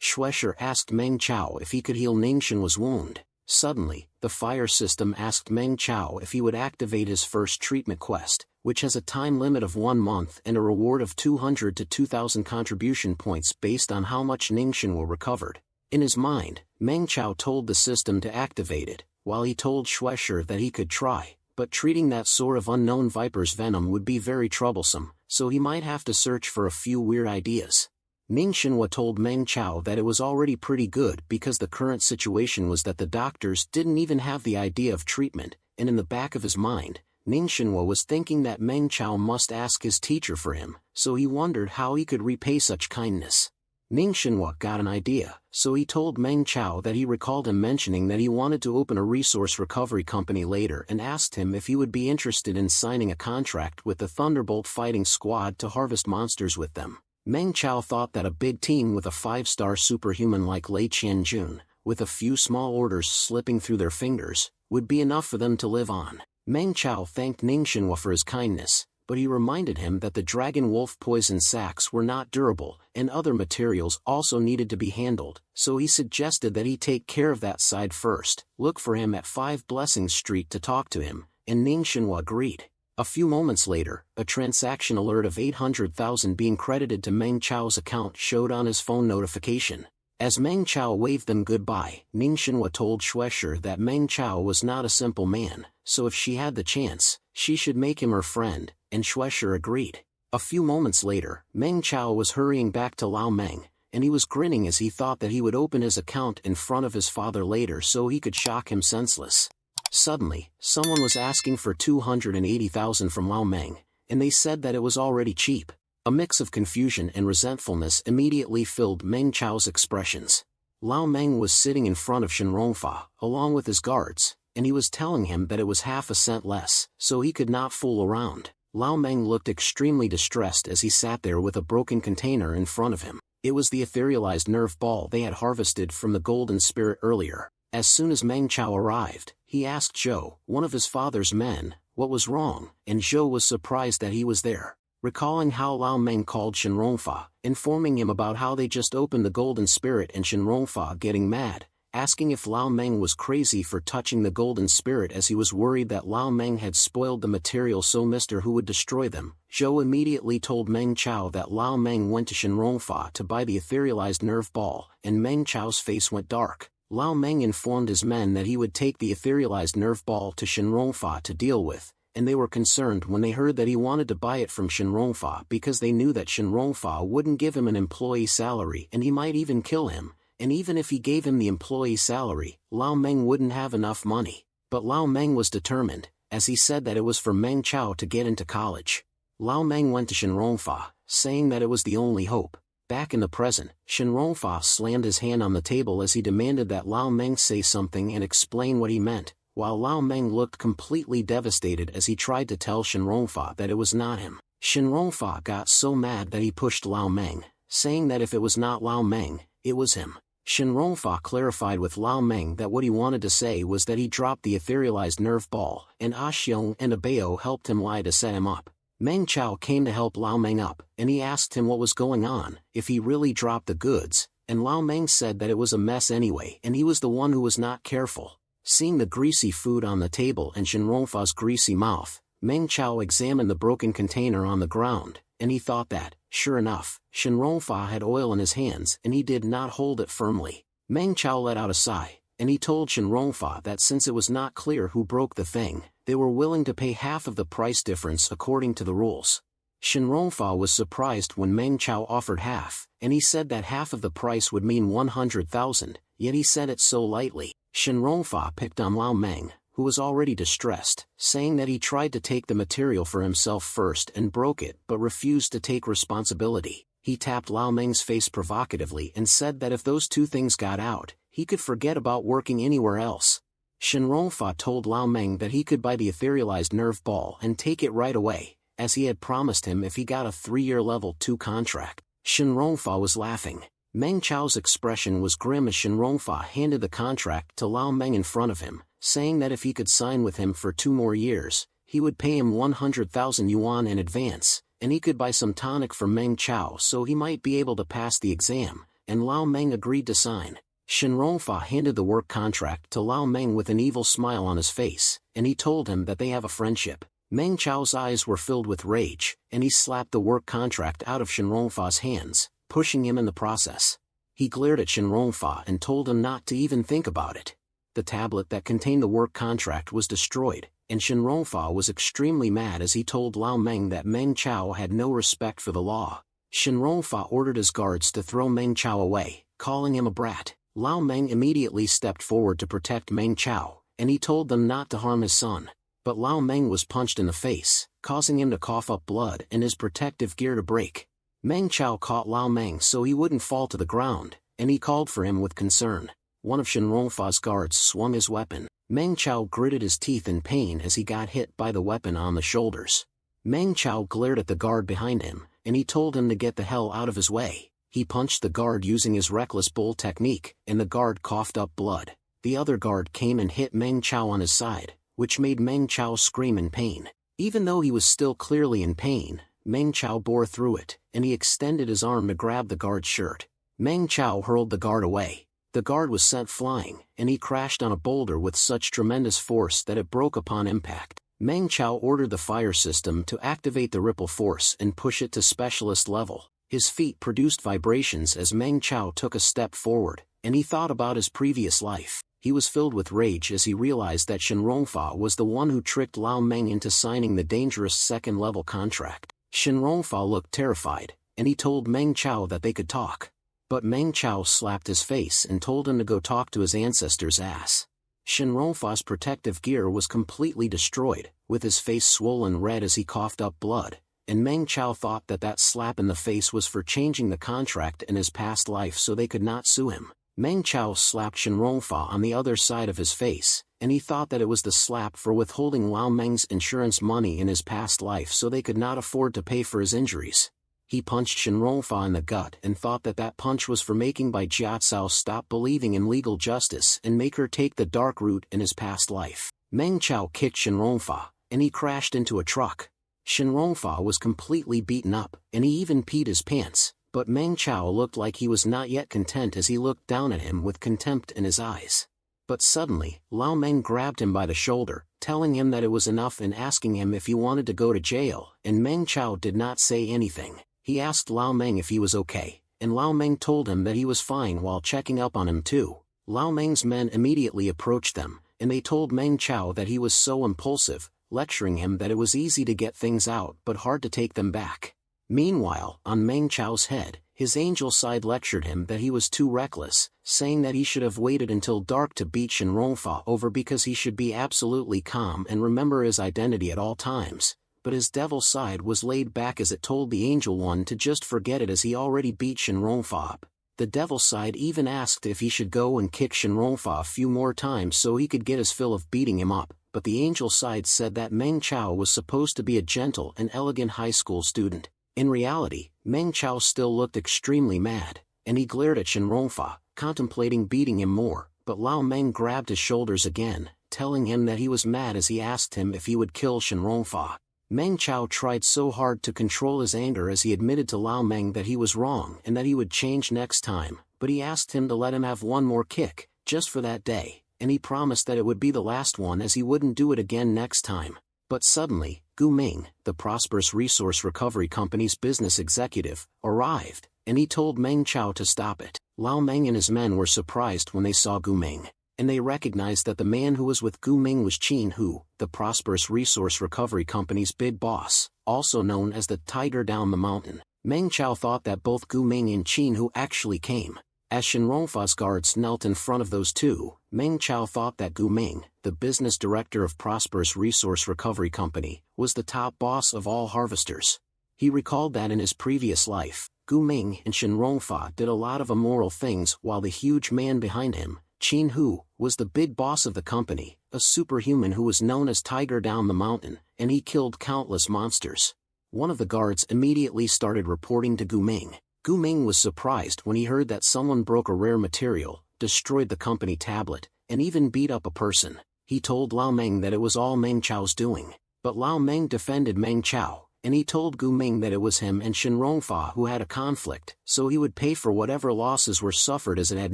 Shueisha asked Meng Chao if he could heal Ningxinhua's wound. Suddenly, the fire system asked Meng Chao if he would activate his first treatment quest, which has a time limit of 1 month and a reward of 200 to 2,000 contribution points based on how much Ningxinhua recovered. In his mind, Meng Chao told the system to activate it, while he told Shueisha that he could try, but treating that sort of unknown viper's venom would be very troublesome, so he might have to search for a few weird ideas. Ningxinhua told Meng Chao that it was already pretty good because the current situation was that the doctors didn't even have the idea of treatment, and in the back of his mind, Ningxinhua was thinking that Meng Chao must ask his teacher for him, so he wondered how he could repay such kindness. Ningxinhua got an idea, so he told Meng Chao that he recalled him mentioning that he wanted to open a resource recovery company later and asked him if he would be interested in signing a contract with the Thunderbolt fighting squad to harvest monsters with them. Meng Chao thought that a big team with a 5-star superhuman like Lei Qianjun, with a few small orders slipping through their fingers, would be enough for them to live on. Meng Chao thanked Ningxinhua for his kindness, but he reminded him that the dragon wolf poison sacks were not durable, and other materials also needed to be handled, so he suggested that he take care of that side first, look for him at 5 Blessings Street to talk to him, and Ningxinhua agreed. A few moments later, a transaction alert of 800,000 being credited to Meng Chao's account showed on his phone notification. As Meng Chao waved them goodbye, Ningxinhua told Shueisha that Meng Chao was not a simple man, so if she had the chance, she should make him her friend, and Shueisha agreed. A few moments later, Meng Chao was hurrying back to Lao Meng, and he was grinning as he thought that he would open his account in front of his father later so he could shock him senseless. Suddenly, someone was asking for 280,000 from Lao Meng, and they said that it was already cheap. A mix of confusion and resentfulness immediately filled Meng Chao's expressions. Lao Meng was sitting in front of Shenrongfa, along with his guards, and he was telling him that it was half a cent less, so he could not fool around. Lao Meng looked extremely distressed as he sat there with a broken container in front of him. It was the etherealized nerve ball they had harvested from the golden spirit earlier. As soon as Meng Chao arrived, he asked Zhou, one of his father's men, what was wrong, and Zhou was surprised that he was there. Recalling how Lao Meng called Shenrongfa, informing him about how they just opened the golden spirit and Shenrongfa getting mad, asking if Lao Meng was crazy for touching the golden spirit as he was worried that Lao Meng had spoiled the material so Mr. Hu would destroy them, Zhou immediately told Meng Chao that Lao Meng went to Shenrongfa to buy the etherealized nerve ball, and Meng Chao's face went dark. Lao Meng informed his men that he would take the etherealized nerve ball to Shenrongfa to deal with, and they were concerned when they heard that he wanted to buy it from Shenrongfa because they knew that Shenrongfa wouldn't give him an employee salary and he might even kill him, and even if he gave him the employee salary, Lao Meng wouldn't have enough money. But Lao Meng was determined, as he said that it was for Meng Chao to get into college. Lao Meng went to Shenrongfa, saying that it was the only hope. Back in the present, Shenrongfa slammed his hand on the table as he demanded that Lao Meng say something and explain what he meant, while Lao Meng looked completely devastated as he tried to tell Shenrongfa that it was not him. Shenrongfa got so mad that he pushed Lao Meng, saying that if it was not Lao Meng, it was him. Shenrongfa clarified with Lao Meng that what he wanted to say was that he dropped the etherealized nerve ball, and Xiong and Abeo helped him lie to set him up. Meng Chao came to help Lao Meng up, and he asked him what was going on, if he really dropped the goods, and Lao Meng said that it was a mess anyway and he was the one who was not careful. Seeing the greasy food on the table and Shenrongfa's greasy mouth, Meng Chao examined the broken container on the ground, and he thought that, sure enough, Shenrongfa had oil in his hands and he did not hold it firmly. Meng Chao let out a sigh, and he told Shenrongfa that since it was not clear who broke the thing, they were willing to pay half of the price difference according to the rules. Shenrongfa was surprised when Meng Chao offered half, and he said that half of the price would mean 100,000, yet he said it so lightly. Shenrongfa picked on Lao Meng, who was already distressed, saying that he tried to take the material for himself first and broke it but refused to take responsibility. He tapped Lao Meng's face provocatively and said that if those two things got out, he could forget about working anywhere else. Shenrongfa told Lao Meng that he could buy the etherealized nerve ball and take it right away, as he had promised him if he got a 3-year level 2 contract. Shenrongfa was laughing. Meng Chao's expression was grim as Shenrongfa handed the contract to Lao Meng in front of him, saying that if he could sign with him for 2 more years, he would pay him 100,000 yuan in advance, and he could buy some tonic for Meng Chao so he might be able to pass the exam, and Lao Meng agreed to sign. Shen Rongfa handed the work contract to Lao Meng with an evil smile on his face, and he told him that they have a friendship. Meng Chao's eyes were filled with rage, and he slapped the work contract out of Shen Rongfa's hands, pushing him in the process. He glared at Shen Rongfa and told him not to even think about it. The tablet that contained the work contract was destroyed, and Shen Rongfa was extremely mad as he told Lao Meng that Meng Chao had no respect for the law. Shen Rongfa ordered his guards to throw Meng Chao away, calling him a brat. Lao Meng immediately stepped forward to protect Meng Chao, and he told them not to harm his son. But Lao Meng was punched in the face, causing him to cough up blood and his protective gear to break. Meng Chao caught Lao Meng so he wouldn't fall to the ground, and he called for him with concern. One of Shen Rongfa's guards swung his weapon. Meng Chao gritted his teeth in pain as he got hit by the weapon on the shoulders. Meng Chao glared at the guard behind him, and he told him to get the hell out of his way. He punched the guard using his reckless bull technique, and the guard coughed up blood. The other guard came and hit Meng Chao on his side, which made Meng Chao scream in pain. Even though he was still clearly in pain, Meng Chao bore through it, and he extended his arm to grab the guard's shirt. Meng Chao hurled the guard away. The guard was sent flying, and he crashed on a boulder with such tremendous force that it broke upon impact. Meng Chao ordered the fire system to activate the ripple force and push it to specialist level. His feet produced vibrations as Meng Chao took a step forward, and he thought about his previous life. He was filled with rage as he realized that Shen Rongfa was the one who tricked Lao Meng into signing the dangerous second-level contract. Shen Rongfa looked terrified, and he told Meng Chao that they could talk. But Meng Chao slapped his face and told him to go talk to his ancestor's ass. Shen Rongfa's protective gear was completely destroyed, with his face swollen red as he coughed up blood, and Meng Chao thought that that slap in the face was for changing the contract in his past life so they could not sue him. Meng Chao slapped Shen Rongfa on the other side of his face, and he thought that it was the slap for withholding Lao Meng's insurance money in his past life so they could not afford to pay for his injuries. He punched Shen Rongfa in the gut and thought that that punch was for making Bai Jiatsao stop believing in legal justice and make her take the dark route in his past life. Meng Chao kicked Shen Rongfa, and he crashed into a truck. Shen Rongfa was completely beaten up, and he even peed his pants, but Meng Chao looked like he was not yet content as he looked down at him with contempt in his eyes. But suddenly, Lao Meng grabbed him by the shoulder, telling him that it was enough and asking him if he wanted to go to jail, and Meng Chao did not say anything. He asked Lao Meng if he was okay, and Lao Meng told him that he was fine while checking up on him too. Lao Meng's men immediately approached them, and they told Meng Chao that he was so impulsive, lecturing him that it was easy to get things out but hard to take them back. Meanwhile, on Meng Chao's head, his angel side lectured him that he was too reckless, saying that he should have waited until dark to beat Shen Rongfa over because he should be absolutely calm and remember his identity at all times. But his devil side was laid back as it told the angel one to just forget it as he already beat Shen Rongfa up. The devil side even asked if he should go and kick Shen Rongfa a few more times so he could get his fill of beating him up, but the angel side said that Meng Chao was supposed to be a gentle and elegant high school student. In reality, Meng Chao still looked extremely mad, and he glared at Shen Rongfa, contemplating beating him more, but Lao Meng grabbed his shoulders again, telling him that he was mad as he asked him if he would kill Shen Rongfa. Meng Chao tried so hard to control his anger as he admitted to Lao Meng that he was wrong and that he would change next time, but he asked him to let him have one more kick, just for that day, and he promised that it would be the last one as he wouldn't do it again next time. But suddenly, Gu Ming, the Prosperous Resource Recovery Company's business executive, arrived, and he told Meng Chao to stop it. Lao Meng and his men were surprised when they saw Gu Ming, and they recognized that the man who was with Gu Ming was Qin Hu, the Prosperous Resource Recovery Company's big boss, also known as the Tiger Down the Mountain. Meng Chao thought that both Gu Ming and Qin Hu actually came. As Shen Rongfa's guards knelt in front of those two, Meng Chao thought that Gu Ming, the business director of Prosperous Resource Recovery Company, was the top boss of all harvesters. He recalled that in his previous life, Gu Ming and Shen Rongfa did a lot of immoral things while the huge man behind him, Qin Hu, was the big boss of the company, a superhuman who was known as Tiger Down the Mountain, and he killed countless monsters. One of the guards immediately started reporting to Gu Ming. Gu Ming was surprised when he heard that someone broke a rare material, destroyed the company tablet, and even beat up a person. He told Lao Meng that it was all Meng Chao's doing, but Lao Meng defended Meng Chao, and he told Gu Ming that it was him and Shin Rongfa who had a conflict, so he would pay for whatever losses were suffered as it had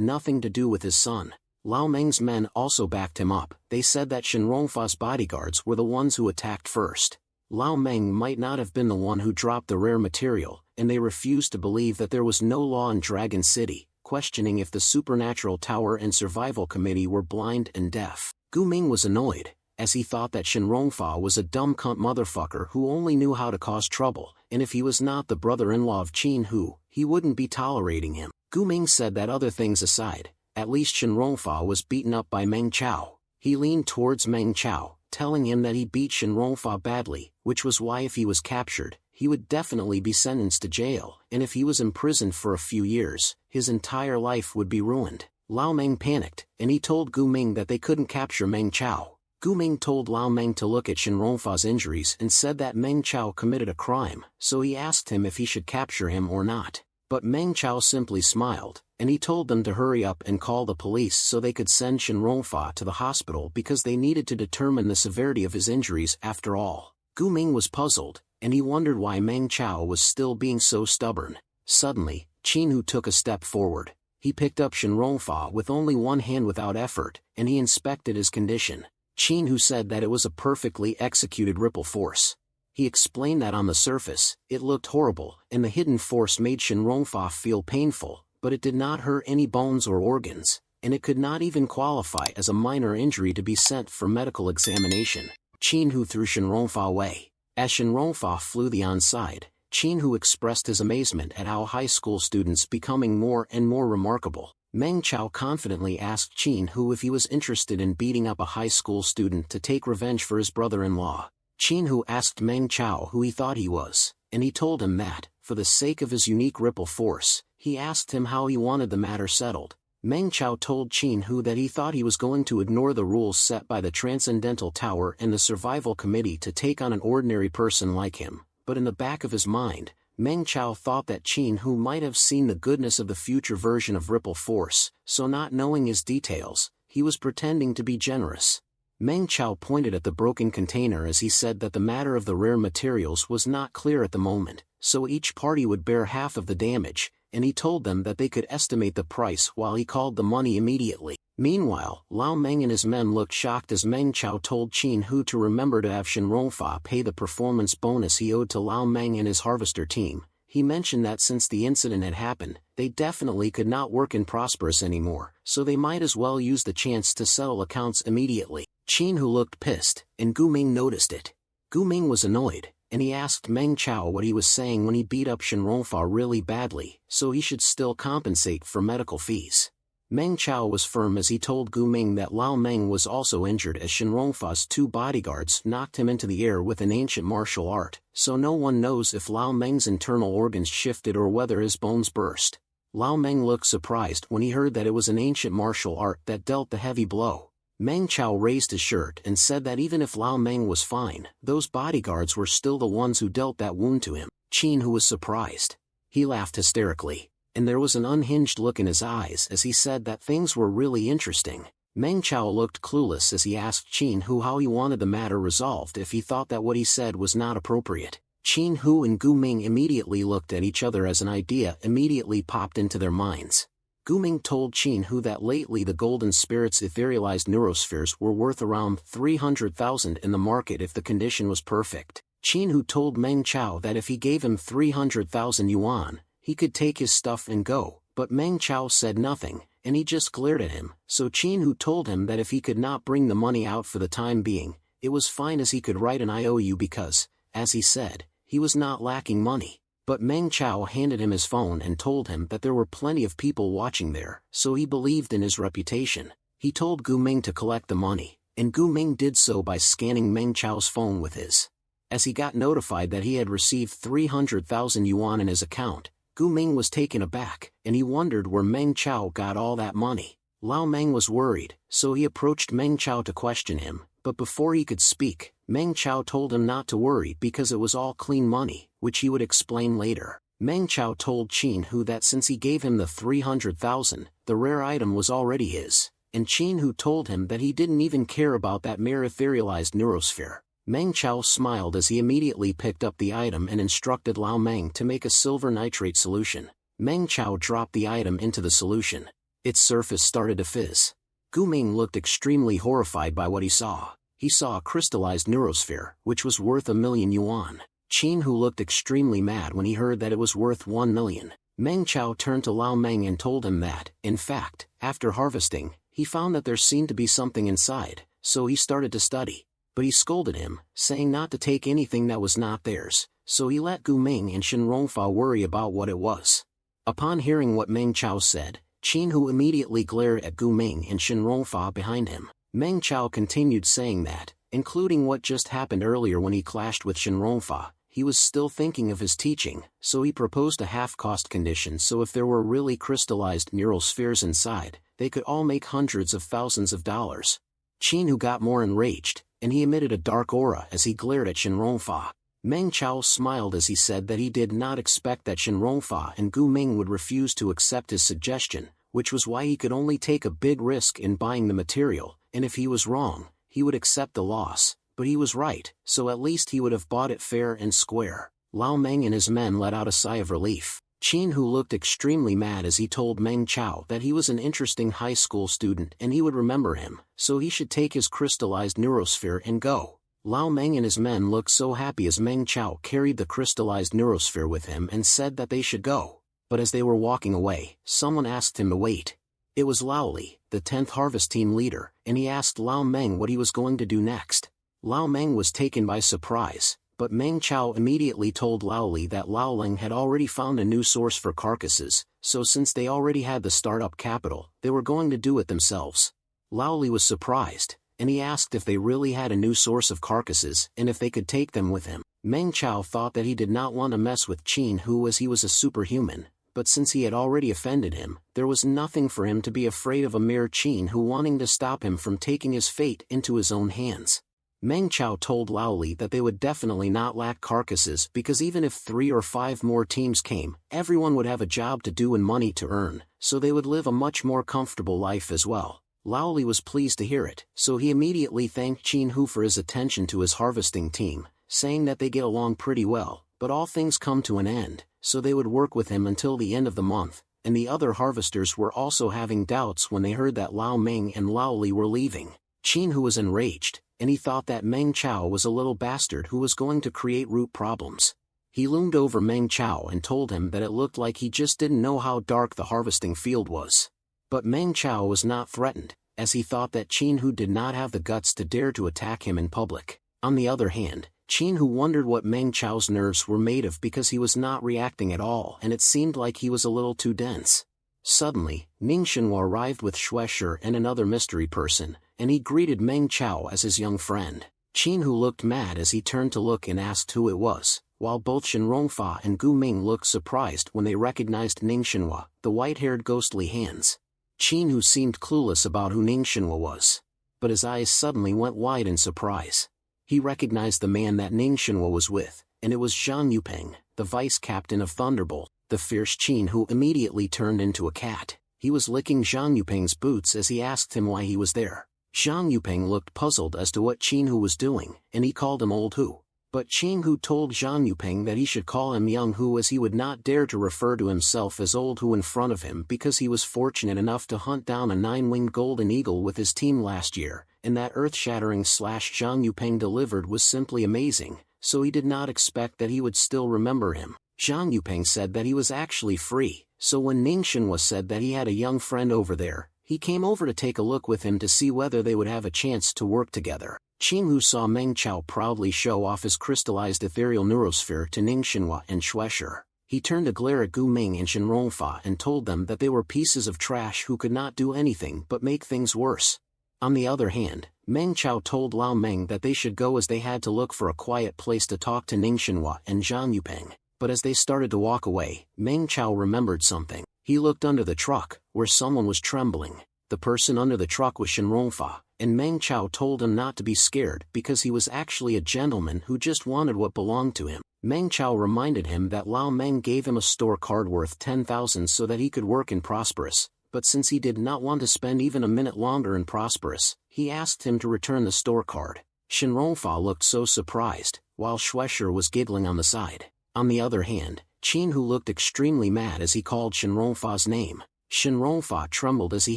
nothing to do with his son. Lao Meng's men also backed him up. They said that Shin Rongfa's bodyguards were the ones who attacked first. Lao Meng might not have been the one who dropped the rare material, and they refused to believe that there was no law in Dragon City, questioning if the Supernatural Tower and Survival Committee were blind and deaf. Gu Ming was annoyed, as he thought that Shin Rongfa was a dumb cunt motherfucker who only knew how to cause trouble, and if he was not the brother-in-law of Qin Hu, he wouldn't be tolerating him. Gu Ming said that other things aside, at least Shin Rongfa was beaten up by Meng Chao. He leaned towards Meng Chao, telling him that he beat Shin Rongfa badly, which was why if he was captured, he would definitely be sentenced to jail, and if he was imprisoned for a few years, his entire life would be ruined. Lao Meng panicked, and he told Gu Ming that they couldn't capture Meng Chao. Gu Ming told Lao Meng to look at Shin Rongfa's injuries and said that Meng Chao committed a crime, so he asked him if he should capture him or not. But Meng Chao simply smiled, and he told them to hurry up and call the police so they could send Shin Rongfa to the hospital because they needed to determine the severity of his injuries after all. Gu Ming was puzzled, and he wondered why Meng Chao was still being so stubborn. Suddenly, Qin Hu took a step forward. He picked up Shin Rongfa with only one hand without effort, and he inspected his condition. Qin Hu said that it was a perfectly executed ripple force. He explained that on the surface, it looked horrible, and the hidden force made Shin Rongfa feel painful, but it did not hurt any bones or organs, and it could not even qualify as a minor injury to be sent for medical examination. Qin Hu threw Shin Rongfa away. As Shin Rongfa flew the onside, Qin Hu expressed his amazement at how high school students becoming more and more remarkable. Meng Chao confidently asked Qin Hu if he was interested in beating up a high school student to take revenge for his brother-in-law. Qin Hu asked Meng Chao who he thought he was, and he told him that, for the sake of his unique ripple force, he asked him how he wanted the matter settled. Meng Chao told Qin Hu that he thought he was going to ignore the rules set by the Transcendental Tower and the Survival Committee to take on an ordinary person like him, but in the back of his mind, Meng Chao thought that Qin Hu might have seen the goodness of the future version of Ripple Force, so not knowing his details, he was pretending to be generous. Meng Chao pointed at the broken container as he said that the matter of the rare materials was not clear at the moment, so each party would bear half of the damage, and he told them that they could estimate the price while he called the money immediately. Meanwhile, Lao Meng and his men looked shocked as Meng Chao told Qin Hu to remember to have Shin Rongfa pay the performance bonus he owed to Lao Meng and his harvester team. He mentioned that since the incident had happened, they definitely could not work in Prosperous anymore, so they might as well use the chance to settle accounts immediately. Qin Hu looked pissed, and Gu Ming noticed it. Gu Ming was annoyed, and he asked Meng Chao what he was saying when he beat up Shin Rongfa really badly, so he should still compensate for medical fees. Meng Chao was firm as he told Gu Ming that Lao Meng was also injured as Shin Rongfa's two bodyguards knocked him into the air with an ancient martial art, so no one knows if Lao Meng's internal organs shifted or whether his bones burst. Lao Meng looked surprised when he heard that it was an ancient martial art that dealt the heavy blow. Meng Chao raised his shirt and said that even if Lao Meng was fine, those bodyguards were still the ones who dealt that wound to him. Qin Hu was surprised. He laughed hysterically, and there was an unhinged look in his eyes as he said that things were really interesting. Meng Chao looked clueless as he asked Qin Hu how he wanted the matter resolved if he thought that what he said was not appropriate. Qin Hu and Gu Ming immediately looked at each other as an idea immediately popped into their minds. Gu Ming told Qin Hu that lately the Golden Spirit's etherealized neurospheres were worth around 300,000 in the market if the condition was perfect. Qin Hu told Meng Chao that if he gave him 300,000 yuan, he could take his stuff and go, but Meng Chao said nothing, and he just glared at him, so Qin Hu told him that if he could not bring the money out for the time being, it was fine as he could write an IOU because, as he said, he was not lacking money. But Meng Chao handed him his phone and told him that there were plenty of people watching there, so he believed in his reputation. He told Gu Ming to collect the money, and Gu Ming did so by scanning Meng Chao's phone with his. As he got notified that he had received 300,000 yuan in his account, Gu Ming was taken aback, and he wondered where Meng Chao got all that money. Lao Meng was worried, so he approached Meng Chao to question him, but before he could speak, Meng Chao told him not to worry because it was all clean money, which he would explain later. Meng Chao told Qin Hu that since he gave him the 300,000, the rare item was already his, and Qin Hu told him that he didn't even care about that mere etherealized neurosphere. Meng Chao smiled as he immediately picked up the item and instructed Lao Meng to make a silver nitrate solution. Meng Chao dropped the item into the solution. Its surface started to fizz. Gu Ming looked extremely horrified by what he saw. He saw a crystallized neurosphere, which was worth 1,000,000 yuan. Qin Hu looked extremely mad when he heard that it was worth 1 million. Meng Chao turned to Lao Meng and told him that, in fact, after harvesting, he found that there seemed to be something inside, so he started to study. But he scolded him, saying not to take anything that was not theirs, so he let Gu Ming and Shen Rongfa worry about what it was. Upon hearing what Meng Chao said, Qin Hu immediately glared at Gu Ming and Shen Rongfa behind him. Meng Chao continued saying that, including what just happened earlier when he clashed with Shen Rongfa, he was still thinking of his teaching, so he proposed a half-cost condition so if there were really crystallized neural spheres inside, they could all make hundreds of thousands of dollars. Qin Hu got more enraged, and he emitted a dark aura as he glared at Shen Rongfa. Meng Chao smiled as he said that he did not expect that Shen Rongfa and Gu Ming would refuse to accept his suggestion, which was why he could only take a big risk in buying the material, and if he was wrong, he would accept the loss, but he was right, so at least he would have bought it fair and square. Lao Meng and his men let out a sigh of relief. Qin Hu looked extremely mad as he told Meng Chao that he was an interesting high school student and he would remember him, so he should take his crystallized neurosphere and go. Lao Meng and his men looked so happy as Meng Chao carried the crystallized neurosphere with him and said that they should go. But as they were walking away, someone asked him to wait. It was Lao Li, the 10th Harvest Team leader, and he asked Lao Meng what he was going to do next. Lao Meng was taken by surprise, but Meng Chao immediately told Lao Li that Lao Ling had already found a new source for carcasses, so since they already had the startup capital, they were going to do it themselves. Lao Li was surprised, and he asked if they really had a new source of carcasses and if they could take them with him. Meng Chao thought that he did not want to mess with Qin Hu as he was a superhuman, but since he had already offended him, there was nothing for him to be afraid of a mere Qin Hu wanting to stop him from taking his fate into his own hands. Meng Chao told Lao Li that they would definitely not lack carcasses because even if 3 or 5 more teams came, everyone would have a job to do and money to earn, so they would live a much more comfortable life as well. Lao Li was pleased to hear it, so he immediately thanked Qin Hu for his attention to his harvesting team, saying that they get along pretty well, but all things come to an end, so they would work with him until the end of the month, and the other harvesters were also having doubts when they heard that Lao Meng and Lao Li were leaving. Qin Hu was enraged, and he thought that Meng Chao was a little bastard who was going to create root problems. He loomed over Meng Chao and told him that it looked like he just didn't know how dark the harvesting field was. But Meng Chao was not threatened, as he thought that Qin Hu did not have the guts to dare to attack him in public. On the other hand, Qin Hu wondered what Meng Chao's nerves were made of because he was not reacting at all and it seemed like he was a little too dense. Suddenly, Ning Shenhua arrived with Shueshi and another mystery person, and he greeted Meng Chao as his young friend. Qin Hu looked mad as he turned to look and asked who it was, while both Shen Rongfa and Gu Ming looked surprised when they recognized Ning Shenhua, the white-haired ghostly hands. Qin Hu seemed clueless about who Ning Shenhua was, but his eyes suddenly went wide in surprise. He recognized the man that Ning Shenhua was with, and it was Zhang Yupeng, the vice captain of Thunderbolt. The fierce Qin Hu immediately turned into a cat. He was licking Zhang Yupeng's boots as he asked him why he was there. Zhang Yupeng looked puzzled as to what Qin Hu was doing, and he called him Old Hu. But Qin Hu told Zhang Yupeng that he should call him Young Hu as he would not dare to refer to himself as Old Hu in front of him because he was fortunate enough to hunt down a 9-winged golden eagle with his team last year, and that earth-shattering slash Zhang Yupeng delivered was simply amazing, so he did not expect that he would still remember him. Zhang Yupeng said that he was actually free, so when Ning Shenhua said that he had a young friend over there, he came over to take a look with him to see whether they would have a chance to work together. Qin Hu saw Meng Chao proudly show off his crystallized ethereal neurosphere to Ning Shenhua and Shueshi. He turned to glare at Gu Ming and Shen Rongfa and told them that they were pieces of trash who could not do anything but make things worse. On the other hand, Meng Chao told Lao Meng that they should go as they had to look for a quiet place to talk to Ning Shenhua and Zhang Yupeng. But as they started to walk away, Meng Chao remembered something. He looked under the truck, where someone was trembling. The person under the truck was Shen Rongfa, and Meng Chao told him not to be scared because he was actually a gentleman who just wanted what belonged to him. Meng Chao reminded him that Lao Meng gave him a store card worth 10,000 so that he could work in Prosperous, but since he did not want to spend even a minute longer in Prosperous, he asked him to return the store card. Shinronfa looked so surprised, while Schwescher was giggling on the side. On the other hand, Chinhu looked extremely mad as he called Shinronfa's name. Shinronfa trembled as he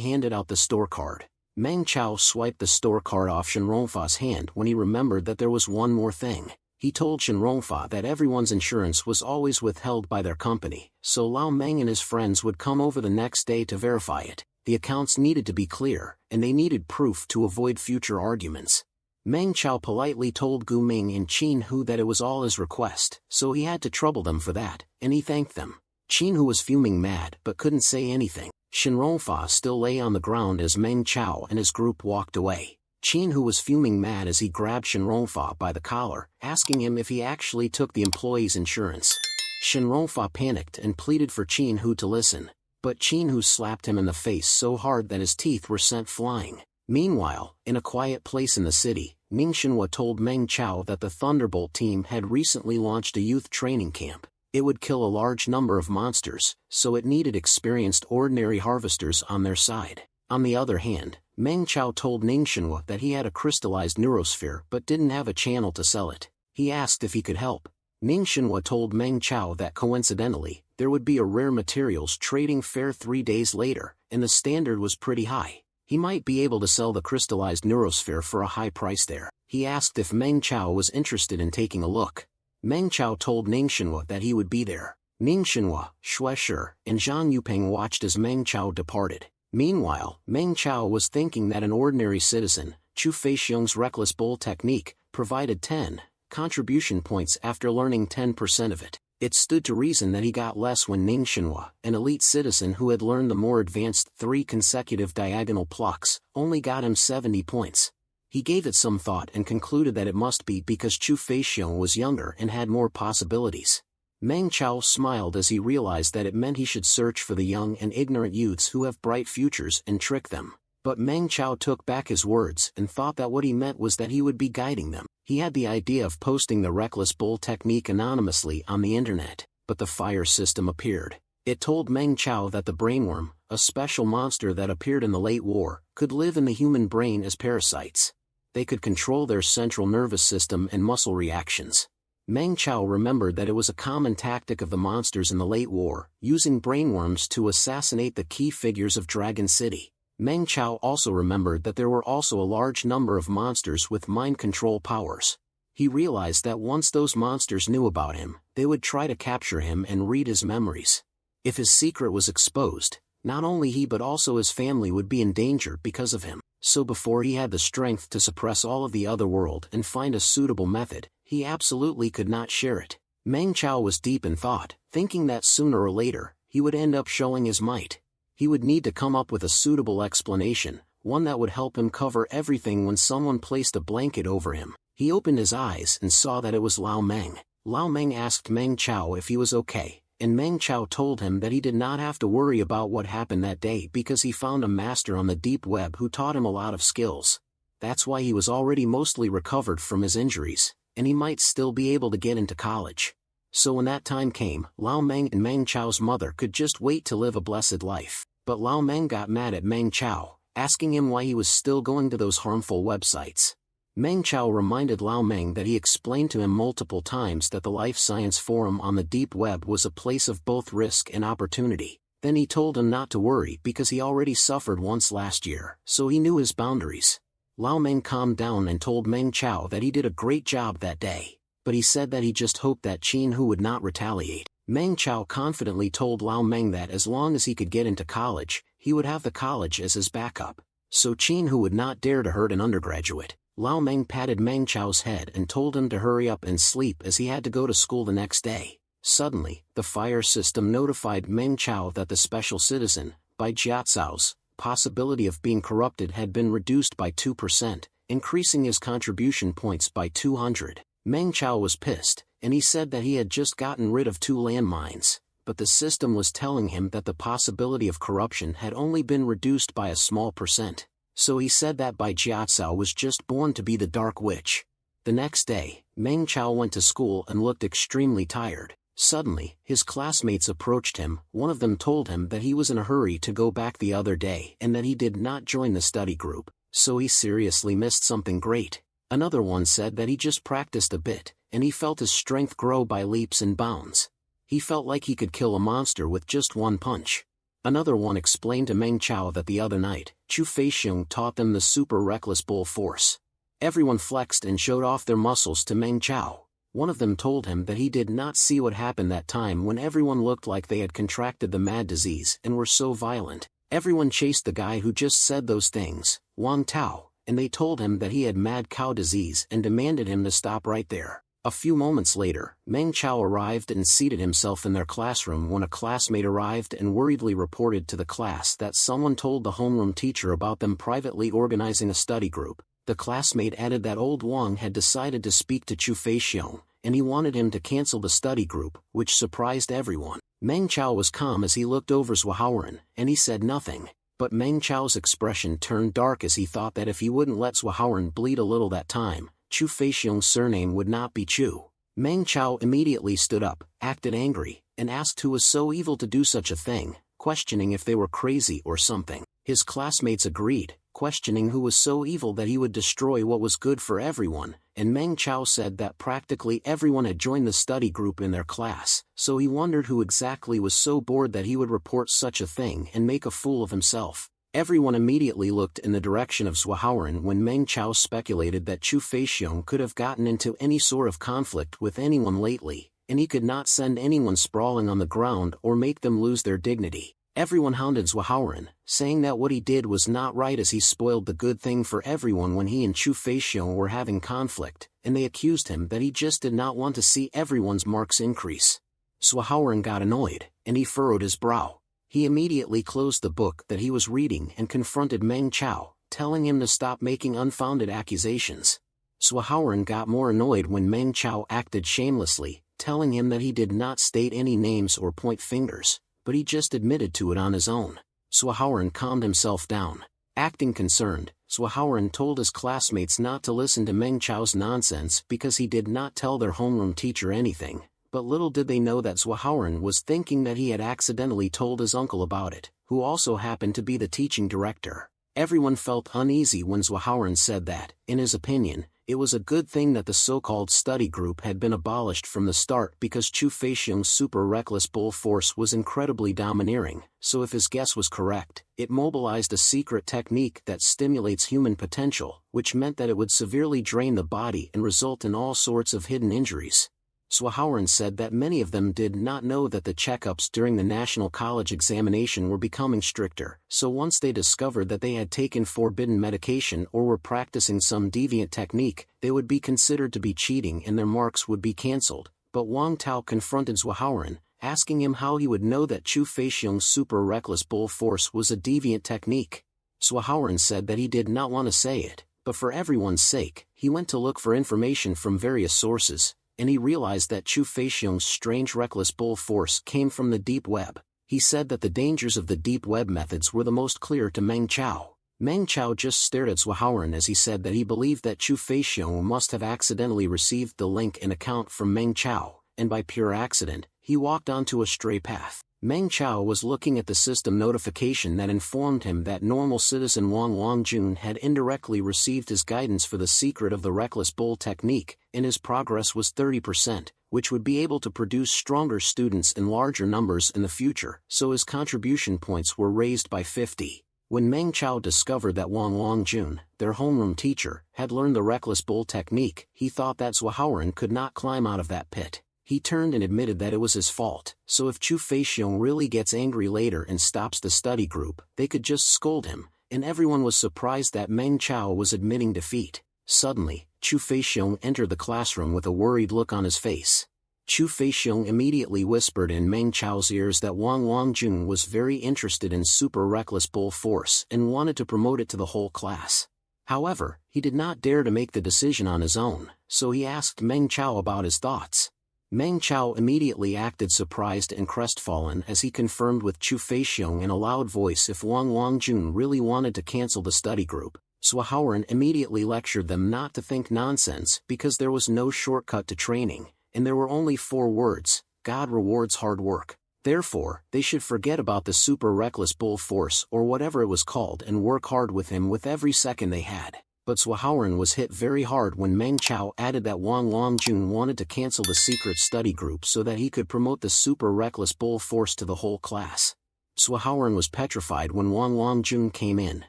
handed out the store card. Meng Chao swiped the store card off Shinronfa's hand when he remembered that there was one more thing. He told Shinronfa that everyone's insurance was always withheld by their company, so Lao Meng and his friends would come over the next day to verify it. The accounts needed to be clear, and they needed proof to avoid future arguments. Meng Chao politely told Gu Ming and Qin Hu that it was all his request, so he had to trouble them for that, and he thanked them. Qin Hu was fuming mad but couldn't say anything. Shinronfa still lay on the ground as Meng Chao and his group walked away. Qin Hu was fuming mad as he grabbed Shinronfa by the collar, asking him if he actually took the employee's insurance. Shinronfa panicked and pleaded for Qin Hu to listen, but Qin Hu slapped him in the face so hard that his teeth were sent flying. Meanwhile, in a quiet place in the city, Ningxinhua told Meng Chao that the Thunderbolt team had recently launched a youth training camp. It would kill a large number of monsters, so it needed experienced ordinary harvesters on their side. On the other hand, Meng Chao told Ningxinhua that he had a crystallized neurosphere but didn't have a channel to sell it. He asked if he could help. Ningxinhua told Meng Chao that coincidentally, there would be a rare materials trading fair 3 days later, and the standard was pretty high. He might be able to sell the crystallized neurosphere for a high price there. He asked if Meng Chao was interested in taking a look. Meng Chao told Ningxinhua that he would be there. Ningxinhua, Schwescher, and Zhang Yupeng watched as Meng Chao departed. Meanwhile, Meng Chao was thinking that an ordinary citizen, Chu Feixiong's reckless bull technique, provided 10 contribution points after learning 10% of it. It stood to reason that he got less when Ningxinhua, an elite citizen who had learned the more advanced 3 consecutive diagonal plucks, only got him 70 points. He gave it some thought and concluded that it must be because Chu Feixiong was younger and had more possibilities. Meng Chao smiled as he realized that it meant he should search for the young and ignorant youths who have bright futures and trick them. But Meng Chao took back his words and thought that what he meant was that he would be guiding them. He had the idea of posting the reckless bull technique anonymously on the internet, but the fire system appeared. It told Meng Chao that the brainworm, a special monster that appeared in the late war, could live in the human brain as parasites. They could control their central nervous system and muscle reactions. Meng Chao remembered that it was a common tactic of the monsters in the late war, using brainworms to assassinate the key figures of Dragon City. Meng Chao also remembered that there were also a large number of monsters with mind control powers. He realized that once those monsters knew about him, they would try to capture him and read his memories. If his secret was exposed, not only he but also his family would be in danger because of him. So before he had the strength to suppress all of the other world and find a suitable method, he absolutely could not share it. Meng Chao was deep in thought, thinking that sooner or later, he would end up showing his might. He would need to come up with a suitable explanation, one that would help him cover everything when someone placed a blanket over him. He opened his eyes and saw that it was Lao Meng. Lao Meng asked Meng Chao if he was okay, and Meng Chao told him that he did not have to worry about what happened that day because he found a master on the deep web who taught him a lot of skills. That's why he was already mostly recovered from his injuries, and he might still be able to get into college. So when that time came, Lao Meng and Meng Chao's mother could just wait to live a blessed life. But Lao Meng got mad at Meng Chao, asking him why he was still going to those harmful websites. Meng Chao reminded Lao Meng that he explained to him multiple times that the Life Science Forum on the deep web was a place of both risk and opportunity. Then he told him not to worry because he already suffered once last year, so he knew his boundaries. Lao Meng calmed down and told Meng Chao that he did a great job that day, but he said that he just hoped that Qin Hu would not retaliate. Meng Chao confidently told Lao Meng that as long as he could get into college, he would have the college as his backup, so Qin Hu would not dare to hurt an undergraduate. Lao Meng patted Meng Chao's head and told him to hurry up and sleep as he had to go to school the next day. Suddenly, the fire system notified Meng Chao that the special citizen, Bai Jiacao's, possibility of being corrupted had been reduced by 2%, increasing his contribution points by 200. Meng Chao was pissed, and he said that he had just gotten rid of 2 landmines, but the system was telling him that the possibility of corruption had only been reduced by a small percent. So he said that Bai Jiacao was just born to be the Dark Witch. The next day, Meng Chao went to school and looked extremely tired. Suddenly, his classmates approached him. One of them told him that he was in a hurry to go back the other day and that he did not join the study group, so he seriously missed something great. Another one said that he just practiced a bit, and he felt his strength grow by leaps and bounds. He felt like he could kill a monster with just one punch. Another one explained to Meng Chao that the other night, Chu Feixiong taught them the super reckless bull force. Everyone flexed and showed off their muscles to Meng Chao. One of them told him that he did not see what happened that time when everyone looked like they had contracted the mad disease and were so violent. Everyone chased the guy who just said those things, Wang Tao, and they told him that he had mad cow disease and demanded him to stop right there. A few moments later, Meng Chao arrived and seated himself in their classroom when a classmate arrived and worriedly reported to the class that someone told the homeroom teacher about them privately organizing a study group. The classmate added that old Wang had decided to speak to Chu Feixiong, and he wanted him to cancel the study group, which surprised everyone. Meng Chao was calm as he looked over Zhuohaoren, and he said nothing. But Meng Chao's expression turned dark as he thought that if he wouldn't let Zhuohaoren bleed a little that time, Chu Feixiong's surname would not be Chu. Meng Chao immediately stood up, acted angry, and asked who was so evil to do such a thing, questioning if they were crazy or something. His classmates agreed, questioning who was so evil that he would destroy what was good for everyone, and Meng Chao said that practically everyone had joined the study group in their class, so he wondered who exactly was so bored that he would report such a thing and make a fool of himself. Everyone immediately looked in the direction of Zhuohaoren when Meng Chao speculated that Chu Feixiong could have gotten into any sort of conflict with anyone lately, and he could not send anyone sprawling on the ground or make them lose their dignity. Everyone hounded Zhuohaoren, saying that what he did was not right as he spoiled the good thing for everyone when he and Chu Feixiong were having conflict, and they accused him that he just did not want to see everyone's marks increase. Zhuohaoren got annoyed, and he furrowed his brow. He immediately closed the book that he was reading and confronted Meng Chao, telling him to stop making unfounded accusations. Zhuohaoren got more annoyed when Meng Chao acted shamelessly, telling him that he did not state any names or point fingers, but he just admitted to it on his own. Zhuohaoren calmed himself down. Acting concerned, Zhuohaoren told his classmates not to listen to Meng Chao's nonsense because he did not tell their homeroom teacher anything. But little did they know that Zhuohaoren was thinking that he had accidentally told his uncle about it, who also happened to be the teaching director. Everyone felt uneasy when Zhuohaoren said that, in his opinion, it was a good thing that the so-called study group had been abolished from the start because Chu Feixiong's super reckless bull force was incredibly domineering, so if his guess was correct, it mobilized a secret technique that stimulates human potential, which meant that it would severely drain the body and result in all sorts of hidden injuries. Zhuohaoren said that many of them did not know that the checkups during the national college examination were becoming stricter, so once they discovered that they had taken forbidden medication or were practicing some deviant technique, they would be considered to be cheating and their marks would be cancelled. But Wang Tao confronted Zhuohaoren, asking him how he would know that Chu Feixiong's super reckless bull force was a deviant technique. Zhuohaoren said that he did not want to say it, but for everyone's sake, he went to look for information from various sources, and he realized that Chu Feixiong's strange reckless bull force came from the deep web. He said that the dangers of the deep web methods were the most clear to Meng Chao. Meng Chao just stared at Zhuohaoren as he said that he believed that Chu Feixiong must have accidentally received the link and account from Meng Chao, and by pure accident, he walked onto a stray path. Meng Chao was looking at the system notification that informed him that normal citizen Wang Wangjun had indirectly received his guidance for the secret of the reckless bull technique, and his progress was 30%, which would be able to produce stronger students in larger numbers in the future, so his contribution points were raised by 50. When Meng Chao discovered that Wang Wangjun, their homeroom teacher, had learned the reckless bull technique, he thought that Zhuohaoren could not climb out of that pit. He turned and admitted that it was his fault, so if Chu Feixiong really gets angry later and stops the study group, they could just scold him, and everyone was surprised that Meng Chao was admitting defeat. Suddenly, Chu Feixiong entered the classroom with a worried look on his face. Chu Feixiong immediately whispered in Meng Chao's ears that Wang Wangjun was very interested in super reckless bull force and wanted to promote it to the whole class. However, he did not dare to make the decision on his own, so he asked Meng Chao about his thoughts. Meng Chao immediately acted surprised and crestfallen as he confirmed with Chu Feixiong in a loud voice if Wang Wangjun really wanted to cancel the study group. Zhuohaoren immediately lectured them not to think nonsense because there was no shortcut to training, and there were only 4 words: God rewards hard work. Therefore, they should forget about the super reckless bull force or whatever it was called and work hard with him with every second they had. But Swaharan was hit very hard when Meng Chao added that Wang Longjun wanted to cancel the secret study group so that he could promote the super reckless bull force to the whole class. Swaharan was petrified when Wang Longjun came in,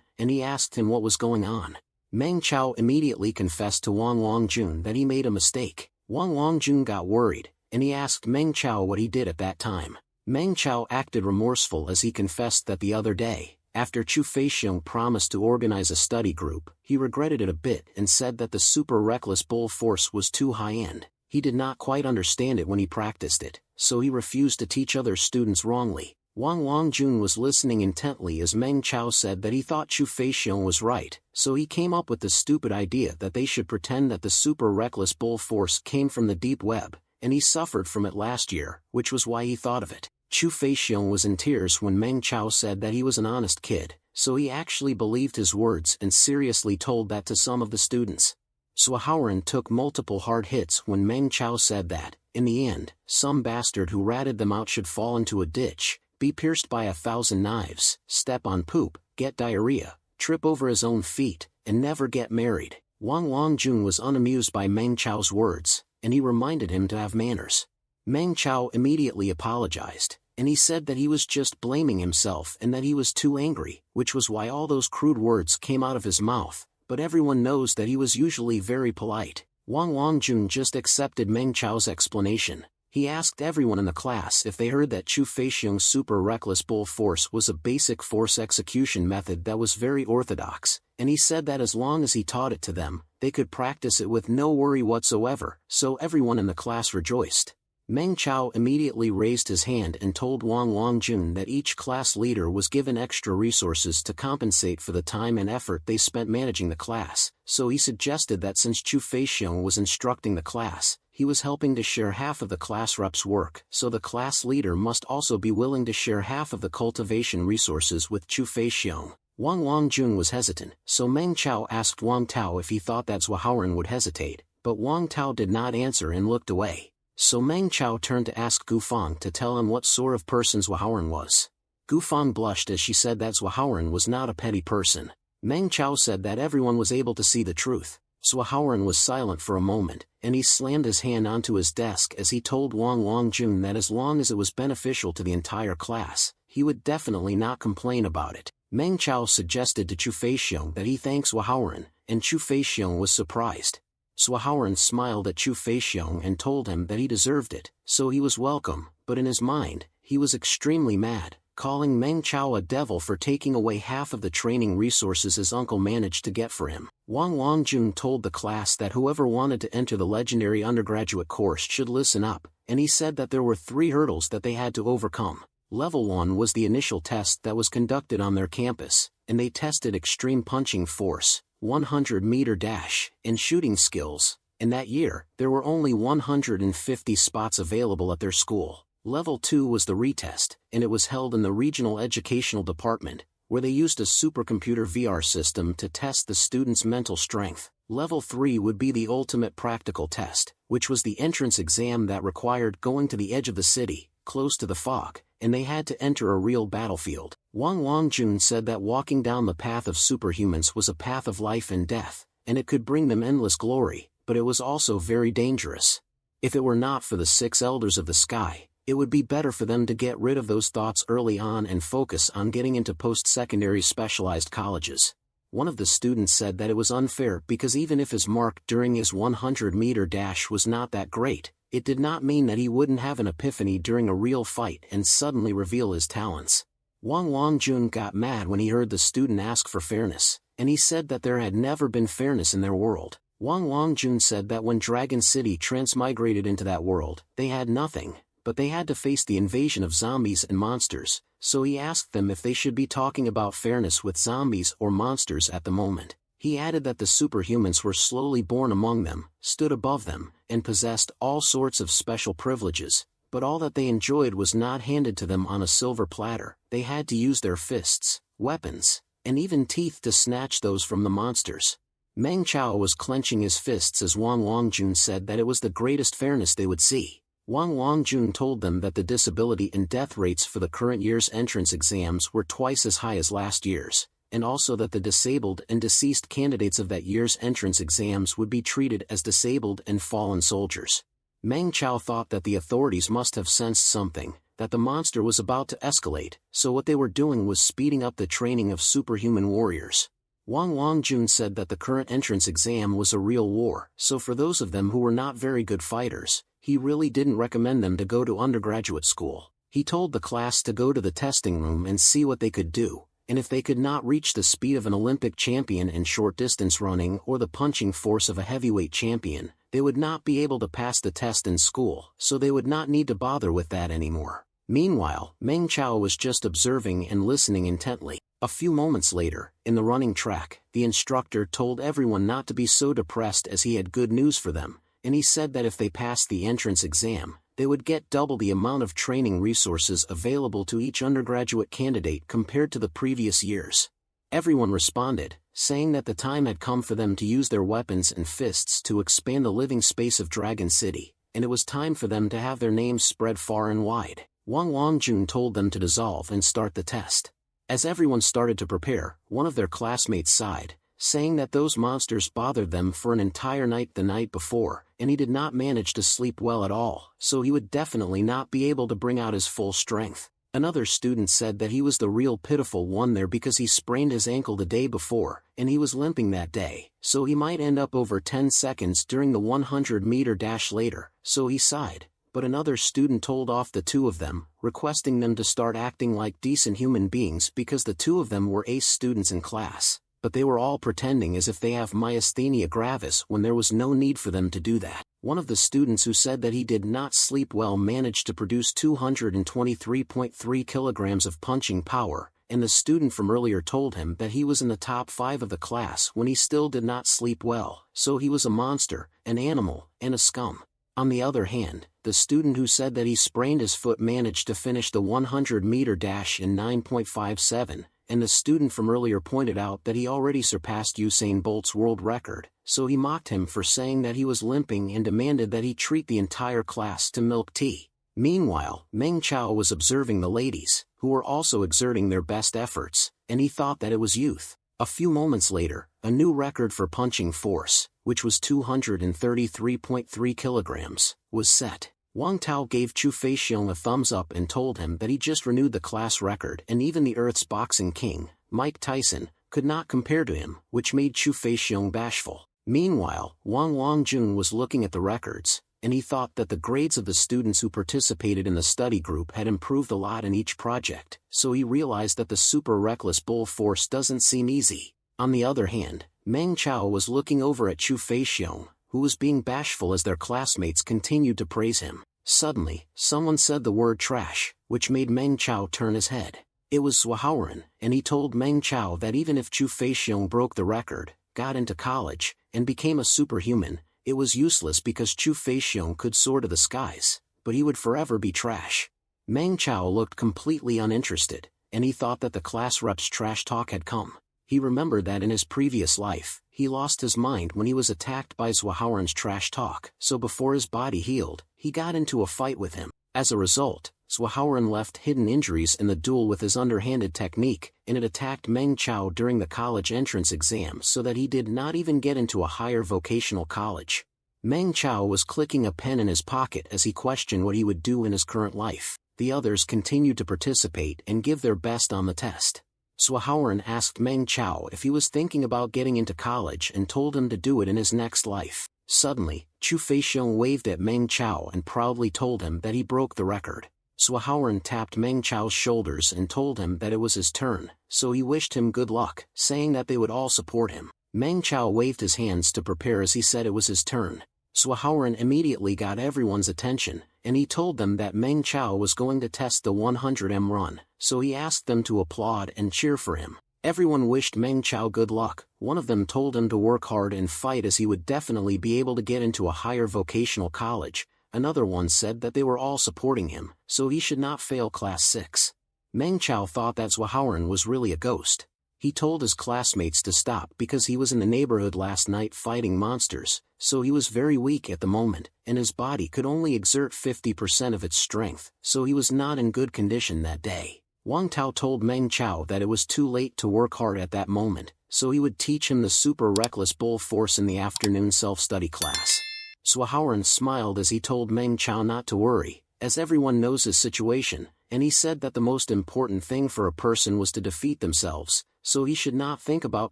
and he asked him what was going on. Meng Chao immediately confessed to Wang Longjun that he made a mistake. Wang Longjun got worried, and he asked Meng Chao what he did at that time. Meng Chao acted remorseful as he confessed that the other day, after Chu Feixiong promised to organize a study group, he regretted it a bit and said that the super reckless bull force was too high-end. He did not quite understand it when he practiced it, so he refused to teach other students wrongly. Wang Longjun was listening intently as Meng Chao said that he thought Chu Feixiong was right, so he came up with the stupid idea that they should pretend that the super reckless bull force came from the deep web, and he suffered from it last year, which was why he thought of it. Chu Feixiong was in tears when Meng Chao said that he was an honest kid, so he actually believed his words and seriously told that to some of the students. Swaharan took multiple hard hits when Meng Chao said that, in the end, some bastard who ratted them out should fall into a ditch, be pierced by 1,000 knives, step on poop, get diarrhea, trip over his own feet, and never get married. Wang Longjun was unamused by Meng Chao's words, and he reminded him to have manners. Meng Chao immediately apologized, and he said that he was just blaming himself and that he was too angry, which was why all those crude words came out of his mouth, but everyone knows that he was usually very polite. Wang Longjun just accepted Meng Chao's explanation. He asked everyone in the class if they heard that Chu Feixiong's super reckless bull force was a basic force execution method that was very orthodox, and he said that as long as he taught it to them, they could practice it with no worry whatsoever, so everyone in the class rejoiced. Meng Chao immediately raised his hand and told Wang Longjun that each class leader was given extra resources to compensate for the time and effort they spent managing the class, so he suggested that since Chu Feixiong was instructing the class, he was helping to share half of the class rep's work, so the class leader must also be willing to share half of the cultivation resources with Chu Feixiong. Wang Longjun was hesitant, so Meng Chao asked Wang Tao if he thought that Swaharan would hesitate, but Wang Tao did not answer and looked away. So Meng Chao turned to ask Gufang to tell him what sort of person Swaharan was. Gufang blushed as she said that Swaharan was not a petty person. Meng Chao said that everyone was able to see the truth. Swaharan was silent for a moment, and he slammed his hand onto his desk as he told Wang Longjun that as long as it was beneficial to the entire class, he would definitely not complain about it. Meng Chao suggested to Chu Feixiong that he thank Swaharan, and Chu Feixiong was surprised. Swaharan smiled at Chu Feixiong and told him that he deserved it, so he was welcome, but in his mind, he was extremely mad, calling Meng Chao a devil for taking away half of the training resources his uncle managed to get for him. Wang Longjun told the class that whoever wanted to enter the legendary undergraduate course should listen up, and he said that there were 3 hurdles that they had to overcome. Level 1 was the initial test that was conducted on their campus, and they tested extreme punching force, 100-meter dash, and shooting skills, and that year, there were only 150 spots available at their school. Level 2 was the retest, and it was held in the Regional Educational Department, where they used a supercomputer VR system to test the students' mental strength. Level 3 would be the ultimate practical test, which was the entrance exam that required going to the edge of the city, close to the fog, and they had to enter a real battlefield. Wang Longjun said that walking down the path of superhumans was a path of life and death, and it could bring them endless glory, but it was also very dangerous. If it were not for the 6 elders of the sky, it would be better for them to get rid of those thoughts early on and focus on getting into post-secondary specialized colleges. One of the students said that it was unfair because even if his mark during his 100-meter dash was not that great, it did not mean that he wouldn't have an epiphany during a real fight and suddenly reveal his talents. Wang Longjun got mad when he heard the student ask for fairness, and he said that there had never been fairness in their world. Wang Longjun said that when Dragon City transmigrated into that world, they had nothing, but they had to face the invasion of zombies and monsters, so he asked them if they should be talking about fairness with zombies or monsters at the moment. He added that the superhumans were slowly born among them, stood above them, and possessed all sorts of special privileges, but all that they enjoyed was not handed to them on a silver platter. They had to use their fists, weapons, and even teeth to snatch those from the monsters. Meng Chao was clenching his fists as Wang Longjun said that it was the greatest fairness they would see. Wang Longjun told them that the disability and death rates for the current year's entrance exams were twice as high as last year's, and also that the disabled and deceased candidates of that year's entrance exams would be treated as disabled and fallen soldiers. Meng Chao thought that the authorities must have sensed something, that the monster was about to escalate, so what they were doing was speeding up the training of superhuman warriors. Wang Longjun said that the current entrance exam was a real war, so for those of them who were not very good fighters, he really didn't recommend them to go to undergraduate school. He told the class to go to the testing room and see what they could do, and if they could not reach the speed of an Olympic champion in short-distance running or the punching force of a heavyweight champion, they would not be able to pass the test in school, so they would not need to bother with that anymore. Meanwhile, Meng Chao was just observing and listening intently. A few moments later, in the running track, the instructor told everyone not to be so depressed as he had good news for them, and he said that if they passed the entrance exam, they would get double the amount of training resources available to each undergraduate candidate compared to the previous years. Everyone responded, saying that the time had come for them to use their weapons and fists to expand the living space of Dragon City, and it was time for them to have their names spread far and wide. Wang Longjun told them to dissolve and start the test. As everyone started to prepare, one of their classmates sighed, saying that those monsters bothered them for an entire night the night before, and he did not manage to sleep well at all, so he would definitely not be able to bring out his full strength. Another student said that he was the real pitiful one there because he sprained his ankle the day before, and he was limping that day, so he might end up over 10 seconds during the 100-meter dash later, so he sighed. But another student told off the two of them, requesting them to start acting like decent human beings because the two of them were ace students in class, but they were all pretending as if they have myasthenia gravis when there was no need for them to do that. One of the students who said that he did not sleep well managed to produce 223.3 kilograms of punching power, and the student from earlier told him that he was in the top 5 of the class when he still did not sleep well, so he was a monster, an animal, and a scum. On the other hand, the student who said that he sprained his foot managed to finish the 100-meter dash in 9.57, and the student from earlier pointed out that he already surpassed Usain Bolt's world record, so he mocked him for saying that he was limping and demanded that he treat the entire class to milk tea. Meanwhile, Meng Chao was observing the ladies, who were also exerting their best efforts, and he thought that it was youth. A few moments later, a new record for punching force, which was 233.3 kilograms, was set. Wang Tao gave Chu Feixiong a thumbs up and told him that he just renewed the class record and even the Earth's boxing king, Mike Tyson, could not compare to him, which made Chu Feixiong bashful. Meanwhile, Wang Longjun was looking at the records, and he thought that the grades of the students who participated in the study group had improved a lot in each project, so he realized that the super reckless bull force doesn't seem easy. On the other hand, Meng Chao was looking over at Chu Feixiong, who was being bashful as their classmates continued to praise him. Suddenly, someone said the word trash, which made Meng Chao turn his head. It was Swahaoran, and he told Meng Chao that even if Chu Feixiong broke the record, got into college, and became a superhuman, it was useless because Chu Feixiong could soar to the skies, but he would forever be trash. Meng Chao looked completely uninterested, and he thought that the class rep's trash talk had come. He remembered that in his previous life, he lost his mind when he was attacked by Swahaoran's trash talk, so before his body healed, he got into a fight with him. As a result, Swahaoran left hidden injuries in the duel with his underhanded technique, and it attacked Meng Chao during the college entrance exam so that he did not even get into a higher vocational college. Meng Chao was clicking a pen in his pocket as he questioned what he would do in his current life. The others continued to participate and give their best on the test. Swahaoran asked Meng Chao if he was thinking about getting into college and told him to do it in his next life. Suddenly, Chu Feixiong waved at Meng Chao and proudly told him that he broke the record. Swahaoran tapped Meng Chao's shoulders and told him that it was his turn, so he wished him good luck, saying that they would all support him. Meng Chao waved his hands to prepare as he said it was his turn. Swahaoran immediately got everyone's attention, and he told them that Meng Chao was going to test the 100m run, so he asked them to applaud and cheer for him. Everyone wished Meng Chao good luck. One of them told him to work hard and fight as he would definitely be able to get into a higher vocational college. Another one said that they were all supporting him, so he should not fail class 6. Meng Chao thought that Swahaoran was really a ghost. He told his classmates to stop because he was in the neighborhood last night fighting monsters, so he was very weak at the moment, and his body could only exert 50% of its strength, so he was not in good condition that day. Wang Tao told Meng Chao that it was too late to work hard at that moment, so he would teach him the super reckless bull force in the afternoon self-study class. Swahaoran smiled as he told Meng Chao not to worry, as everyone knows his situation, and he said that the most important thing for a person was to defeat themselves, so he should not think about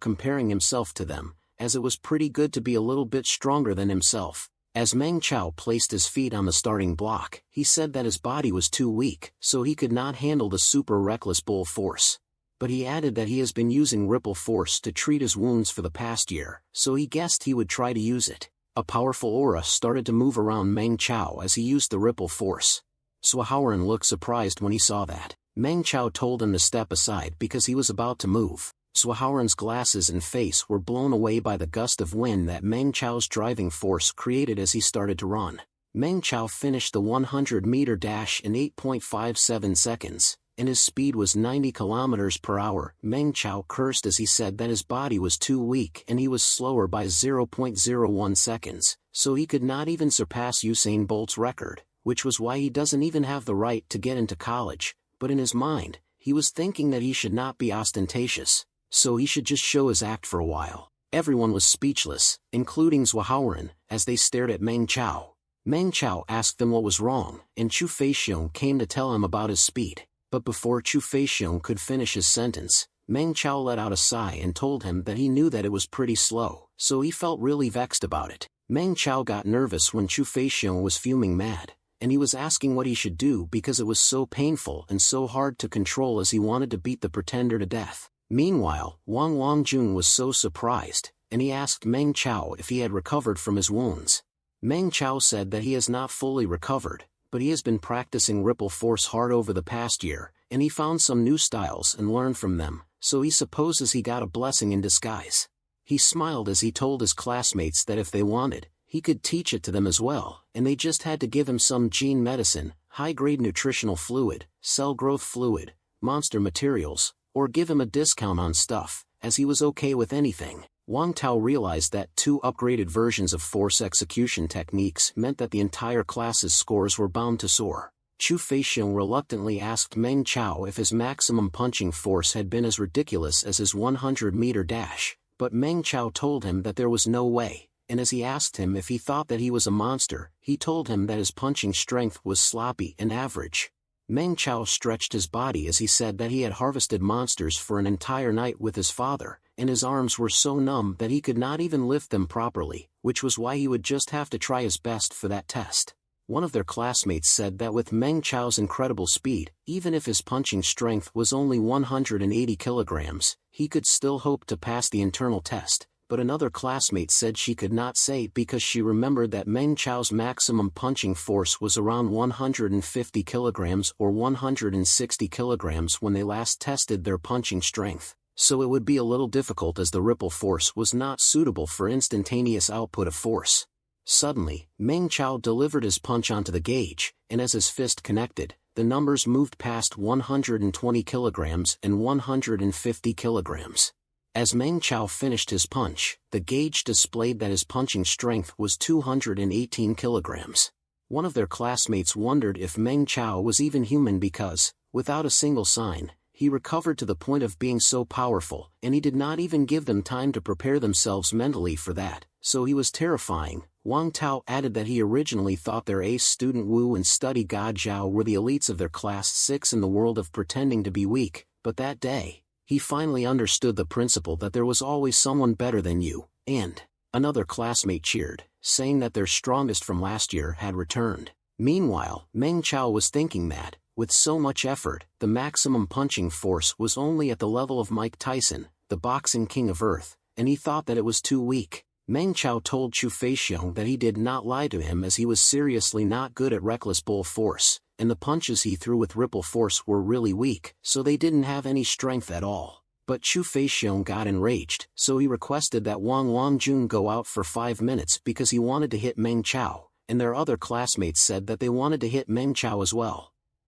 comparing himself to them, as it was pretty good to be a little bit stronger than himself. As Meng Chao placed his feet on the starting block, he said that his body was too weak, so he could not handle the super reckless bull force. But he added that he has been using ripple force to treat his wounds for the past year, so he guessed he would try to use it. A powerful aura started to move around Meng Chao as he used the ripple force. Swahaoran looked surprised when he saw that. Meng Chao told him to step aside because he was about to move. Swahaoran's glasses and face were blown away by the gust of wind that Meng Chao's driving force created as he started to run. Meng Chao finished the 100-meter dash in 8.57 seconds, and his speed was 90 kilometers per hour. Meng Chao cursed as he said that his body was too weak and he was slower by 0.01 seconds, so he could not even surpass Usain Bolt's record, which was why he doesn't even have the right to get into college. But in his mind, he was thinking that he should not be ostentatious, so he should just show his act for a while. Everyone was speechless, including Swahaoran, as they stared at Meng Chao. Meng Chao asked them what was wrong, and Chu Feixiong came to tell him about his speed. But before Chu Feixiong could finish his sentence, Meng Chao let out a sigh and told him that he knew that it was pretty slow, so he felt really vexed about it. Meng Chao got nervous when Chu Feixiong was fuming mad, and he was asking what he should do because it was so painful and so hard to control as he wanted to beat the pretender to death. Meanwhile, Wang Wangjun was so surprised, and he asked Meng Chao if he had recovered from his wounds. Meng Chao said that he has not fully recovered, but he has been practicing ripple force hard over the past year, and he found some new styles and learned from them, so he supposes he got a blessing in disguise. He smiled as he told his classmates that if they wanted, he could teach it to them as well, and they just had to give him some gene medicine, high-grade nutritional fluid, cell growth fluid, monster materials, or give him a discount on stuff, as he was okay with anything. Wang Tao realized that 2 upgraded versions of force execution techniques meant that the entire class's scores were bound to soar. Chu Feixiong reluctantly asked Meng Chao if his maximum punching force had been as ridiculous as his 100-meter dash, but Meng Chao told him that there was no way, and as he asked him if he thought that he was a monster, he told him that his punching strength was sloppy and average. Meng Chao stretched his body as he said that he had harvested monsters for an entire night with his father, and his arms were so numb that he could not even lift them properly, which was why he would just have to try his best for that test. One of their classmates said that with Meng Chao's incredible speed, even if his punching strength was only 180 kilograms, he could still hope to pass the internal test. But another classmate said she could not say because she remembered that Meng Chao's maximum punching force was around 150 kilograms or 160 kilograms when they last tested their punching strength, so it would be a little difficult as the ripple force was not suitable for instantaneous output of force. Suddenly, Meng Chao delivered his punch onto the gauge, and as his fist connected, the numbers moved past 120 kilograms and 150 kilograms. As Meng Chao finished his punch, the gauge displayed that his punching strength was 218 kilograms. One of their classmates wondered if Meng Chao was even human because, without a single sign, he recovered to the point of being so powerful, and he did not even give them time to prepare themselves mentally for that, so he was terrifying. Wang Tao added that he originally thought their ace student Wu and study God Zhao were the elites of their class 6 in the world of pretending to be weak, but that day, he finally understood the principle that there was always someone better than you, and another classmate cheered, saying that their strongest from last year had returned. Meanwhile, Meng Chao was thinking that, with so much effort, the maximum punching force was only at the level of Mike Tyson, the boxing king of Earth, and he thought that it was too weak. Meng Chao told Chu Feixiong that he did not lie to him as he was seriously not good at reckless bull force, and the punches he threw with ripple force were really weak, so they didn't have any strength at all. But Chu Feixiong got enraged, so he requested that Wang Wangjun go out for 5 minutes because he wanted to hit Meng Chao, and their other classmates said that they wanted to hit Meng Chao as well.